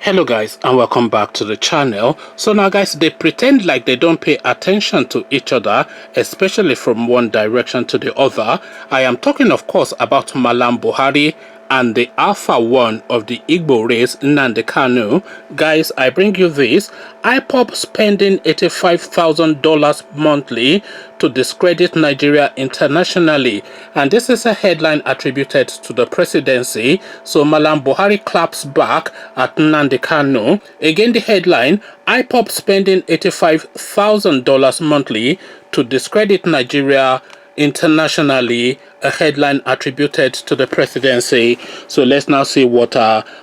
Hello guys, and welcome back to the channel. So now guys, they pretend like they don't pay attention to each other, especially from one direction to the other. I am talking of course about Mallam Buhari and the Alpha One of the Igbo race, Nnamdi Kanu. Guys, I bring you this. IPOB spending $85,000 monthly to discredit Nigeria internationally. And this is a headline attributed to the presidency. So Mallam Buhari claps back at Nnamdi Kanu. Again, the headline, IPOB spending $85,000 monthly to discredit Nigeria internationally, a headline attributed to the presidency. So let's now see what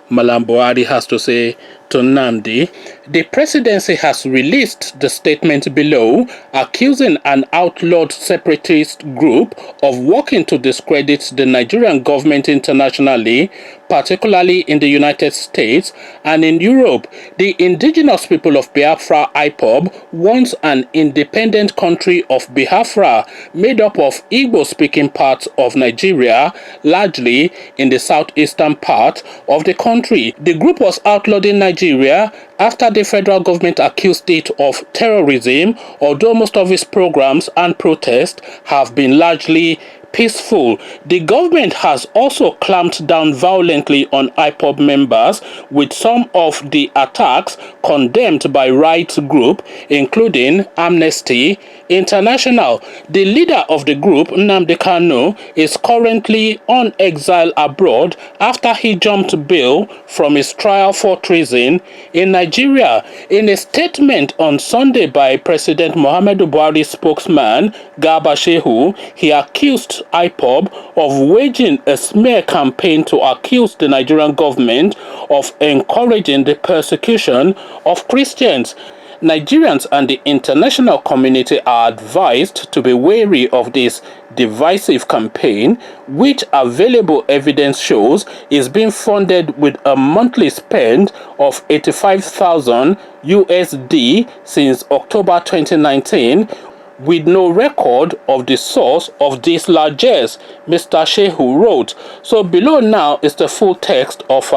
Mallam Buhari has to say to Nnamdi. The presidency has released the statement below, accusing an outlawed separatist group of working to discredit the Nigerian government internationally, particularly in the United States and in Europe. The indigenous people of Biafra, IPOB, wants an independent country of Biafra made up of Igbo-speaking parts of Nigeria, largely in the southeastern part of the country. The group was outlawed in Nigeria after the federal government accused it of terrorism, although most of its programs and protests have been largely peaceful. The government has also clamped down violently on IPOB members, with some of the attacks condemned by rights groups, including Amnesty International. The leader of the group, Nnamdi Kanu, is currently on exile abroad after he jumped bail from his trial for treason in Nigeria. In a statement on Sunday by President Muhammadu Buhari's spokesman, Garba Shehu, he accused IPOB of waging a smear campaign to accuse the Nigerian government of encouraging the persecution of Christians. Nigerians and the international community are advised to be wary of this divisive campaign, which available evidence shows is being funded with a monthly spend of 85,000 USD since October 2019, with no record of the source of these largesse, Mr. Shehu wrote. So below now is the full text of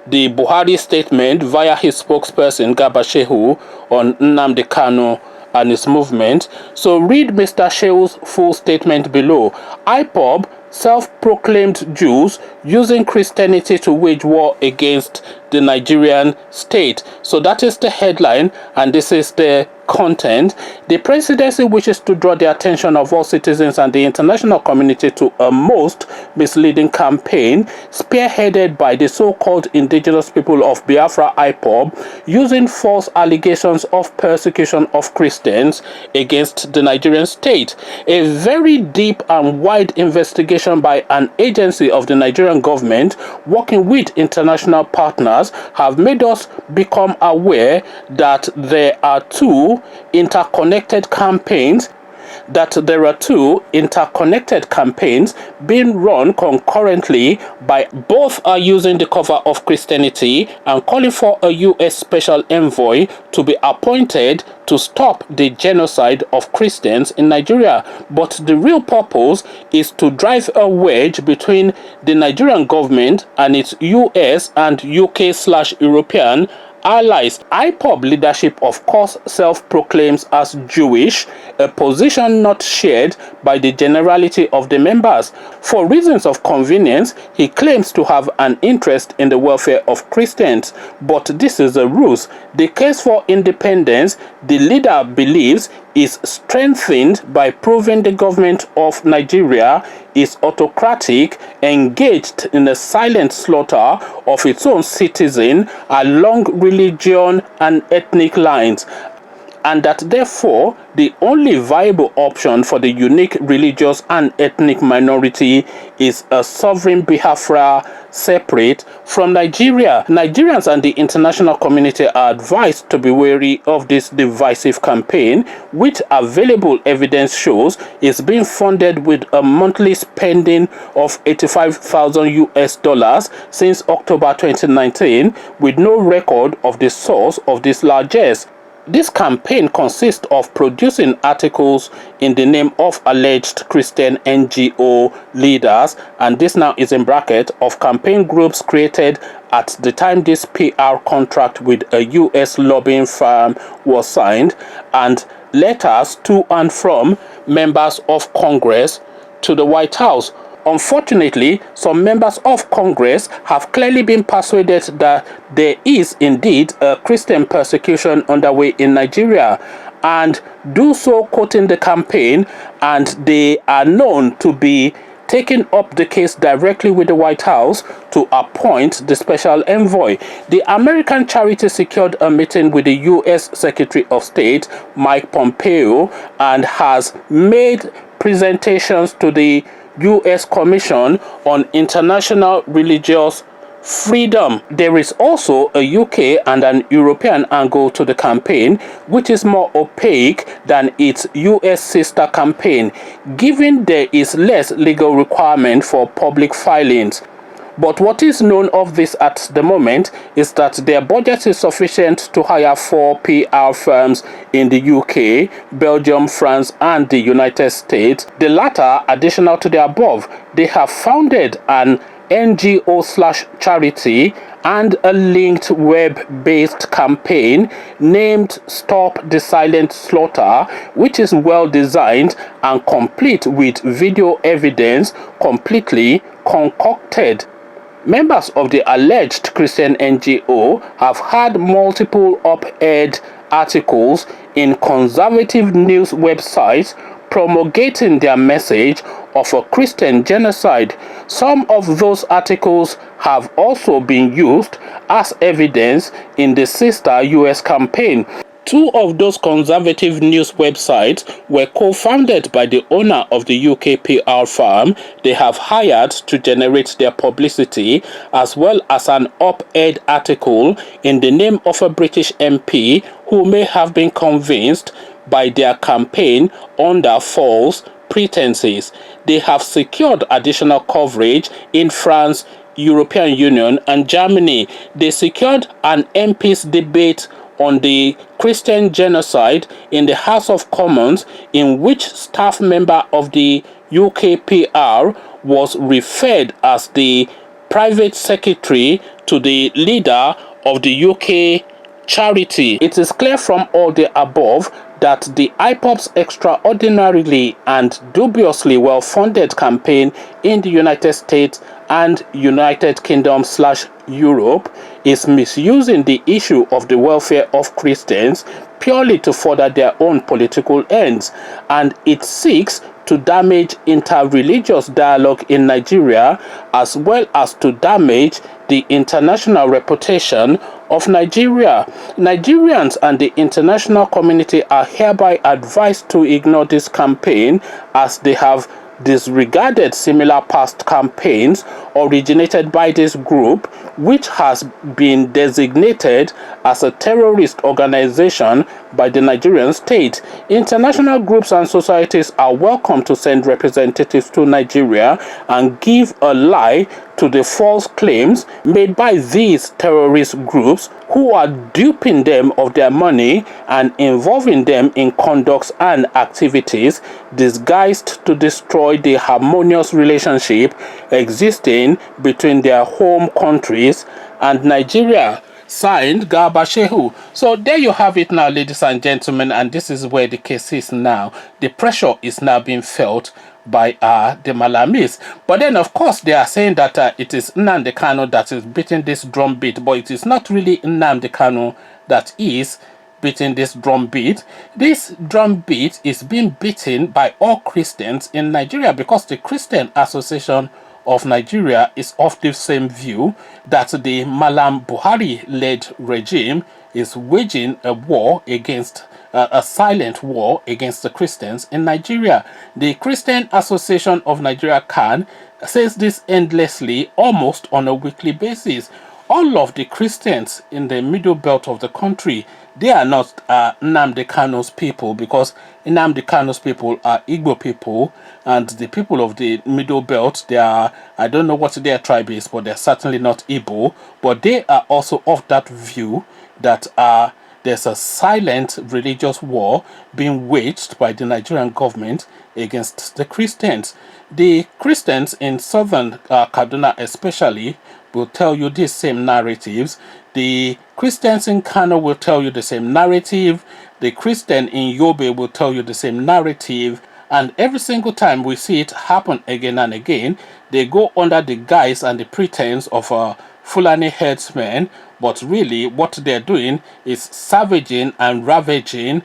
the Buhari statement via his spokesperson Garba Shehu on Nnamdi Kanu and his movement. So read Mr. Shehu's full statement below. IPOB, self-proclaimed Jews using Christianity to wage war against the Nigerian state. So that is the headline, and this is the content. The presidency wishes to draw the attention of all citizens and the international community to a most misleading campaign spearheaded by the so-called indigenous people of Biafra, IPOB, using false allegations of persecution of Christians against the Nigerian state. A very deep and wide investigation by an agency of the Nigerian government working with international partners have made us become aware that there are two interconnected campaigns being run concurrently. By both are using the cover of Christianity and calling for a U.S. special envoy to be appointed to stop the genocide of Christians in Nigeria. But the real purpose is to drive a wedge between the Nigerian government and its US and UK/European allies. IPOB leadership, of course, self-proclaims as Jewish, a position not shared by the generality of the members. For reasons of convenience, he claims to have an interest in the welfare of Christians, but this is a ruse. The case for independence, the leader believes, is strengthened by proving the government of Nigeria is autocratic, engaged in a silent slaughter of its own citizens along religion and ethnic lines, and that therefore the only viable option for the unique religious and ethnic minority is a sovereign Biafra separate from Nigeria. Nigerians and the international community are advised to be wary of this divisive campaign, which available evidence shows is being funded with a monthly spending of 85,000 US dollars since October 2019, with no record of the source of this largesse. This campaign consists of producing articles in the name of alleged Christian NGO leaders, and this now is in bracket, of campaign groups created at the time this PR contract with a US lobbying firm was signed, and letters to and from members of Congress to the White House. Unfortunately, some members of Congress have clearly been persuaded that there is indeed a Christian persecution underway in Nigeria, and do so quoting the campaign, and they are known to be taking up the case directly with the White House to appoint the special envoy. The American charity secured a meeting with the US Secretary of State, Mike Pompeo, and has made presentations to the US Commission on International Religious Freedom. There is also a UK and an European angle to the campaign, which is more opaque than its US sister campaign, given there is less legal requirement for public filings. But what is known of this at the moment is that their budget is sufficient to hire 4 PR firms in the UK, Belgium, France, and the United States. The latter, additional to the above, they have founded an NGO/charity and a linked web-based campaign named Stop the Silent Slaughter, which is well designed and complete with video evidence, completely concocted. Members of the alleged Christian NGO have had multiple op-ed articles in conservative news websites promulgating their message of a Christian genocide. Some of those articles have also been used as evidence in the sister US campaign. 2 of those conservative news websites were co-founded by the owner of the UK PR firm they have hired to generate their publicity, as well as an op-ed article in the name of a British MP who may have been convinced by their campaign under false pretenses. They have secured additional coverage in France, European Union, and Germany. They secured an MP's debate on the Christian genocide in the House of Commons, in which staff member of the UK PR was referred as the private secretary to the leader of the UK charity. It is clear from all the above that the IPOB's extraordinarily and dubiously well-funded campaign in the United States and United Kingdom/Europe is misusing the issue of the welfare of Christians purely to further their own political ends, and it seeks to damage interreligious dialogue in Nigeria, as well as to damage the international reputation of Nigeria. Nigerians and the international community are hereby advised to ignore this campaign, as they have disregarded similar past campaigns originated by this group, which has been designated as a terrorist organization by the Nigerian state. International groups and societies are welcome to send representatives to Nigeria and give a lie to the false claims made by these terrorist groups, who are duping them of their money and involving them in conducts and activities disguised to destroy the harmonious relationship existing between their home countries and Nigeria. Signed, Garba Shehu. So there you have it now, ladies and gentlemen, and this is where the case is now. The pressure is now being felt by the Mallamis. But then, of course, they are saying that it is Nnamdi Kanu that is beating this drum beat, but it is not really Nnamdi Kanu that is beating this drum beat. This drum beat is being beaten by all Christians in Nigeria, because the Christian Association of Nigeria is of the same view that the Mallam Buhari-led regime is waging a war against a silent war against the Christians in Nigeria. The Christian Association of Nigeria, CAN, says this endlessly, almost on a weekly basis. All of the Christians in the middle belt of the country, they are not Nnamdi Kanu's people, because Nnamdi Kanu's people are Igbo people, and the people of the middle belt, they are, I don't know what their tribe is, but they're certainly not Igbo, but they are also of that view that there's a silent religious war being waged by the Nigerian government against the Christians. The Christians in southern Kaduna especially will tell you these same narratives. The Christians in Kano will tell you the same narrative. The Christian in Yobe will tell you the same narrative. And every single time we see it happen again and again, they go under the guise and the pretense of Fulani herdsmen, but really what they're doing is savaging and ravaging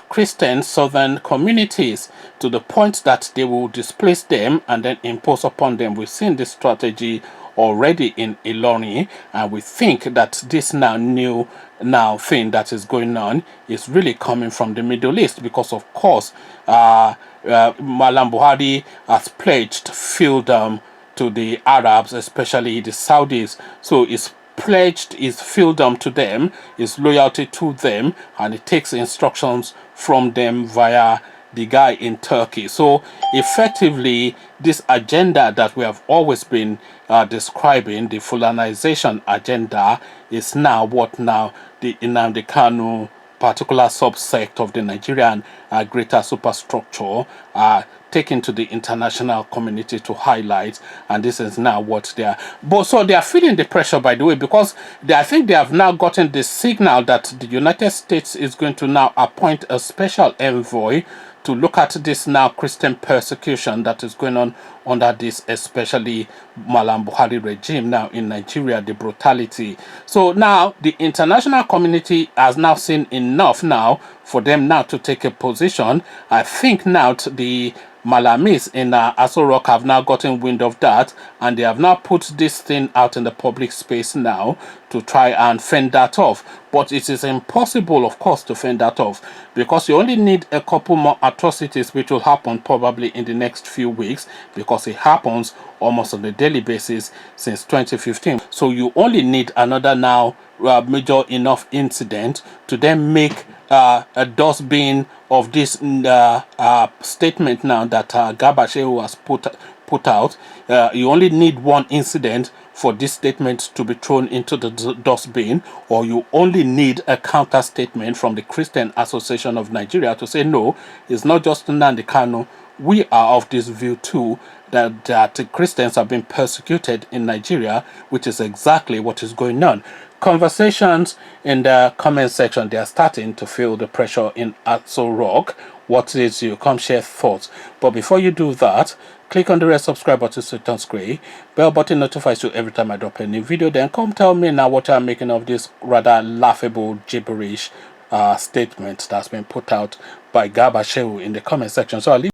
Christian southern communities to the point that they will displace them and then impose upon them. We've seen this strategy already in Ilori, and we think that this new thing that is going on is really coming from the Middle East, because of course Mallam Buhari has pledged freedom to the Arabs, especially the Saudis. So it's pledged his freedom to them, his loyalty to them, and he takes instructions from them via the guy in Turkey. So effectively, this agenda that we have always been describing, the Fulanization agenda, is now what now the Nnamdi Kanu particular subsect of the Nigerian greater superstructure taken to the international community to highlight, and this is now what they are. But so they are feeling the pressure, by the way, because I think they have now gotten the signal that the United States is going to now appoint a special envoy to look at this now Christian persecution that is going on under this, especially Mallam Buhari regime now in Nigeria, the brutality. So now the international community has now seen enough now for them now to take a position. I think now the Malamis in Aso Rock have now gotten wind of that, and they have now put this thing out in the public space now to try and fend that off. But it is impossible, of course, to fend that off, because you only need a couple more atrocities which will happen probably in the next few weeks, because it happens almost on a daily basis since 2015. So you only need another now major enough incident to then make a dustbin of this statement now that Gabashew has put out. You only need one incident for this statement to be thrown into the dustbin, or you only need a counter statement from the Christian Association of Nigeria to say, no, it's not just Nnamdi Kanu. We are of this view too, that Christians have been persecuted in Nigeria, which is exactly what is going on. Conversations in the comment section, they are starting to feel the pressure in Aso Rock. What is you? Come share thoughts. But before you do that, click on the red subscribe button so it turns gray. Bell button notifies you every time I drop a new video. Then come tell me now what I'm making of this rather laughable gibberish statement that's been put out by Gabashew in the comment section. So I'll leave